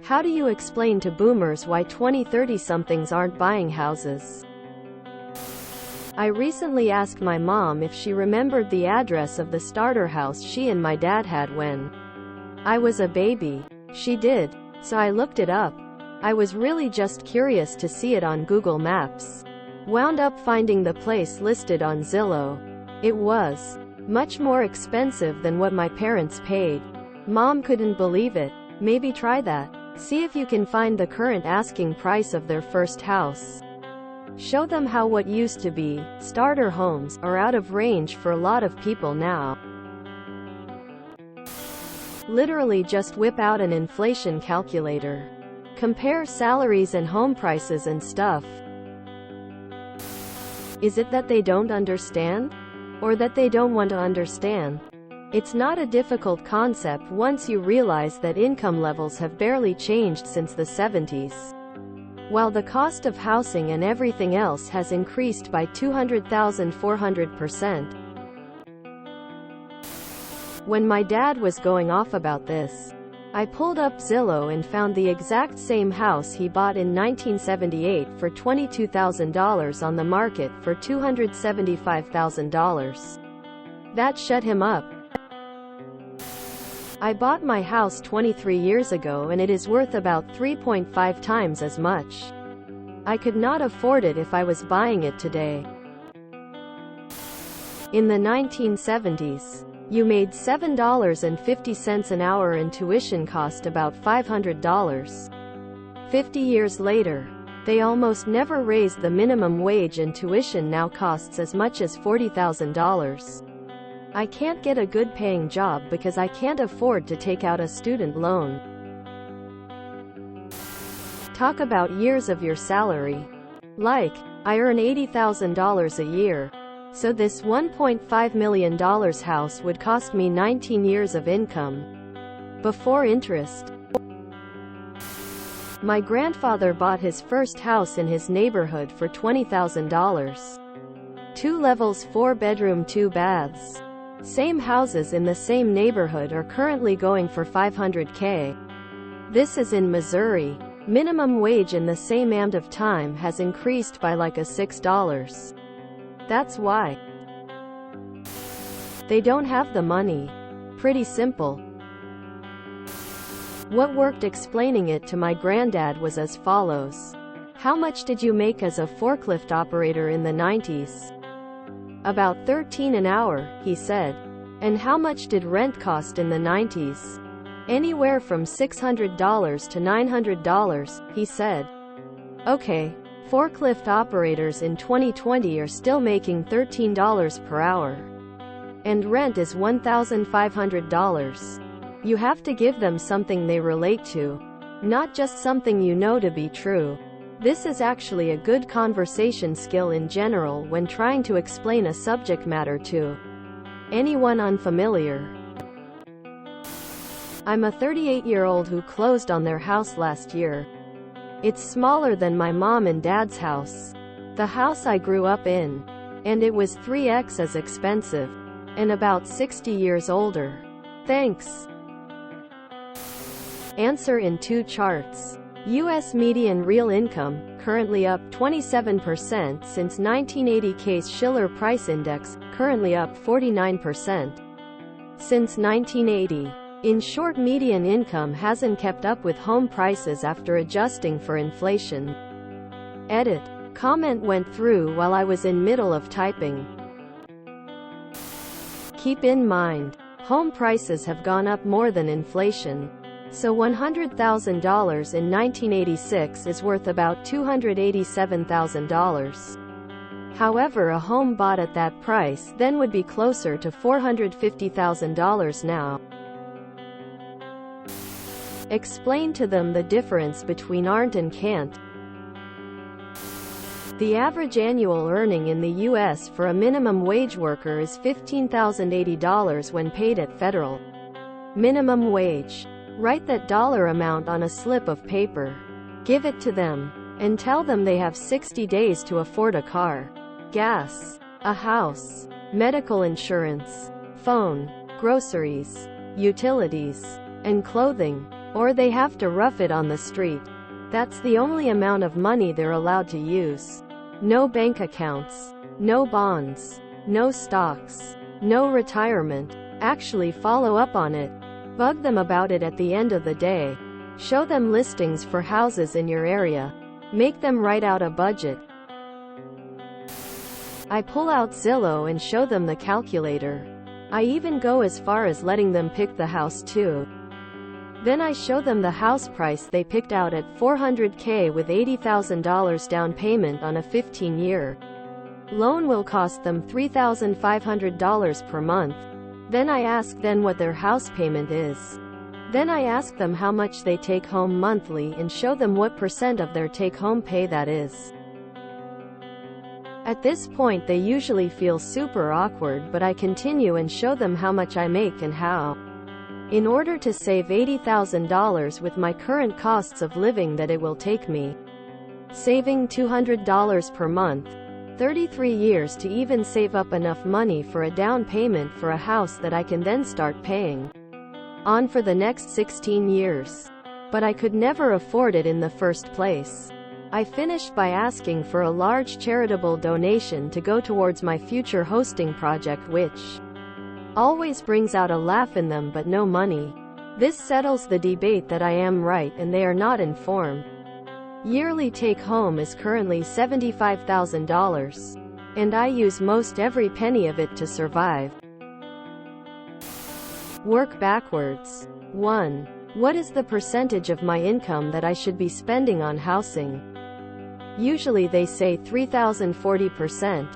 How do you explain to boomers why 20-30-somethings aren't buying houses? I recently asked my mom if she remembered the address of the starter house she and my dad had when I was a baby. She did, so I looked it up. I was really just curious to see it on Google Maps. Wound up finding the place listed on Zillow. It was much more expensive than what my parents paid. Mom couldn't believe it. Maybe try that. See if you can find the current asking price of their first house. Show them how what used to be starter homes are out of range for a lot of people now. Literally just whip out an inflation calculator. Compare salaries and home prices and stuff. Is it that they don't understand? Or that they don't want to understand? It's not a difficult concept once you realize that income levels have barely changed since the 70s. While the cost of housing and everything else has increased by 200,400%. When my dad was going off about this, I pulled up Zillow and found the exact same house he bought in 1978 for $22,000 on the market for $275,000. That shut him up. I bought my house 23 years ago and it is worth about 3.5 times as much. I could not afford it if I was buying it today. In the 1970s, you made $7.50 an hour and tuition cost about $500. 50 years later, they almost never raised the minimum wage and tuition now costs as much as $40,000. I can't get a good paying job because I can't afford to take out a student loan. Talk about years of your salary. Like, I earn $80,000 a year. So this $1.5 million house would cost me 19 years of income. Before interest. My grandfather bought his first house in his neighborhood for $20,000. 2 levels, 4 bedroom, 2 baths. Same houses in the same neighborhood are currently going for $500K. This is in Missouri. Minimum wage in the same amount of time has increased by like $6. That's why. They don't have the money. Pretty simple. What worked explaining it to my granddad was as follows. How much did you make as a forklift operator in the 90s? About $13 an hour, he said. And how much did rent cost in the 90s? Anywhere from $600 to $900, he said. Okay. Forklift operators in 2020 are still making $13 per hour. And rent is $1,500. You have to give them something they relate to. Not just something you know to be true. This is actually a good conversation skill in general when trying to explain a subject matter to anyone unfamiliar. I'm a 38-year-old who closed on their house last year. It's smaller than my mom and dad's house, the house I grew up in, and it was 3x as expensive, and about 60 years older. Thanks. Answer in 2 charts. U.S. median real income, currently up 27% since 1980. Case-Shiller Price Index, currently up 49% since 1980. In short, median income hasn't kept up with home prices after adjusting for inflation. Edit. Comment went through while I was in middle of typing. Keep in mind, home prices have gone up more than inflation. So $100,000 in 1986 is worth about $287,000. However, a home bought at that price then would be closer to $450,000 now. Explain to them the difference between aren't and can't. The average annual earning in the U.S. for a minimum wage worker is $15,080 when paid at federal minimum wage. Write that dollar amount on a slip of paper. Give it to them. And tell them they have 60 days to afford a car, gas, a house, medical insurance, phone, groceries, utilities, and clothing. or they have to rough it on the street. That's the only amount of money they're allowed to use. No bank accounts, no bonds, no stocks, no retirement. Actually follow up on it. Bug them about it at the end of the day. Show them listings for houses in your area. Make them write out a budget. I pull out Zillow and show them the calculator. I even go as far as letting them pick the house too. Then I show them the house price they picked out at $400K with $80,000 down payment on a 15-year loan will cost them $3,500 per month. Then I ask them what their house payment is. Then I ask them how much they take home monthly and show them what % of their take-home pay that is. At this point they usually feel super awkward, but I continue and show them how much I make and how, in order to save $80,000 with my current costs of living, that it will take me saving $200 per month, 33 years to even save up enough money for a down payment for a house that I can then start paying on for the next 16 years. But I could never afford it in the first place. I finished by asking for a large charitable donation to go towards my future hosting project, which always brings out a laugh in them but no money. This settles the debate that I am right and they are not informed. Yearly take-home is currently $75,000, and I use most every penny of it to survive. Work backwards. 1. What is the percentage of my income that I should be spending on housing? Usually they say 3,040%.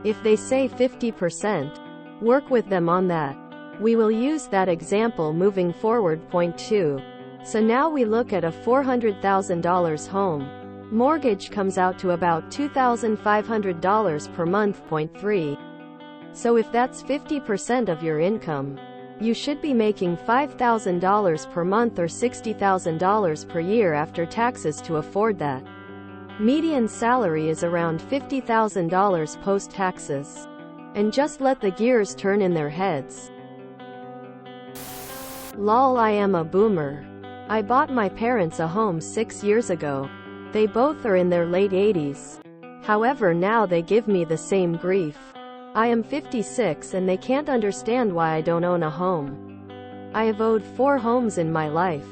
If they say 50%, work with them on that. We will use that example moving forward. Point 2. So now we look at a $400,000 home. Mortgage comes out to about $2,500 per month. Point 3. So if that's 50% of your income, you should be making $5,000 per month or $60,000 per year after taxes to afford that. Median salary is around $50,000 post-taxes. And just let the gears turn in their heads. Lol, I am a boomer. I bought my parents a home 6 years ago. They both are in their late 80s. However, now they give me the same grief. I am 56 and they can't understand why I don't own a home. I have owed 4 homes in my life.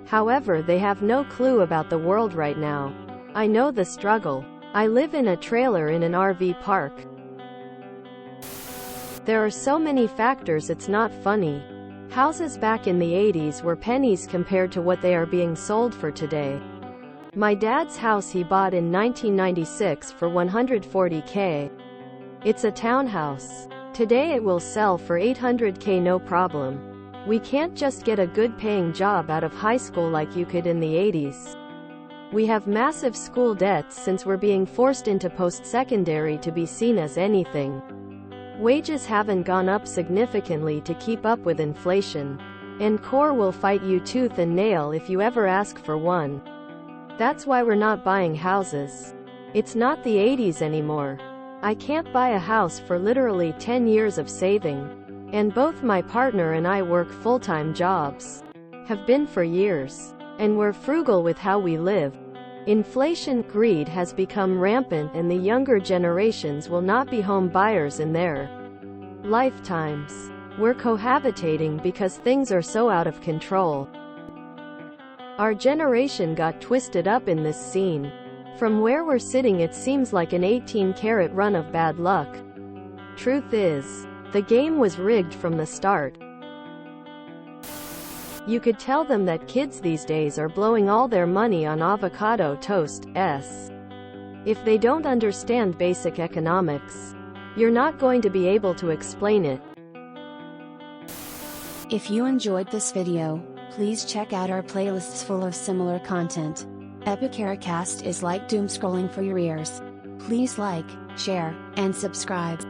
However, they have no clue about the world right now. I know the struggle. I live in a trailer in an RV park. There are so many factors it's not funny. Houses back in the 80s were pennies compared to what they are being sold for today. My dad's house he bought in 1996 for $140K. It's a townhouse. Today it will sell for $800K no problem. We can't just get a good paying job out of high school like you could in the 80s. We have massive school debts since we're being forced into post-secondary to be seen as anything. Wages haven't gone up significantly to keep up with inflation. And core will fight you tooth and nail if you ever ask for one. That's why we're not buying houses. It's not the 80s anymore. I can't buy a house for literally 10 years of saving. And both my partner and I work full-time jobs. Have been for years. And we're frugal with how we live. Inflation, greed has become rampant and the younger generations will not be home buyers in their lifetimes. We're cohabitating because things are so out of control. Our generation got twisted up in this scene. From where we're sitting it seems like an 18-carat run of bad luck. Truth is, the game was rigged from the start. You could tell them that kids these days are blowing all their money on avocado toast. If they don't understand basic economics, you're not going to be able to explain it. If you enjoyed this video, please check out our playlists full of similar content. Epicaricast is like doom scrolling for your ears. Please like, share, and subscribe.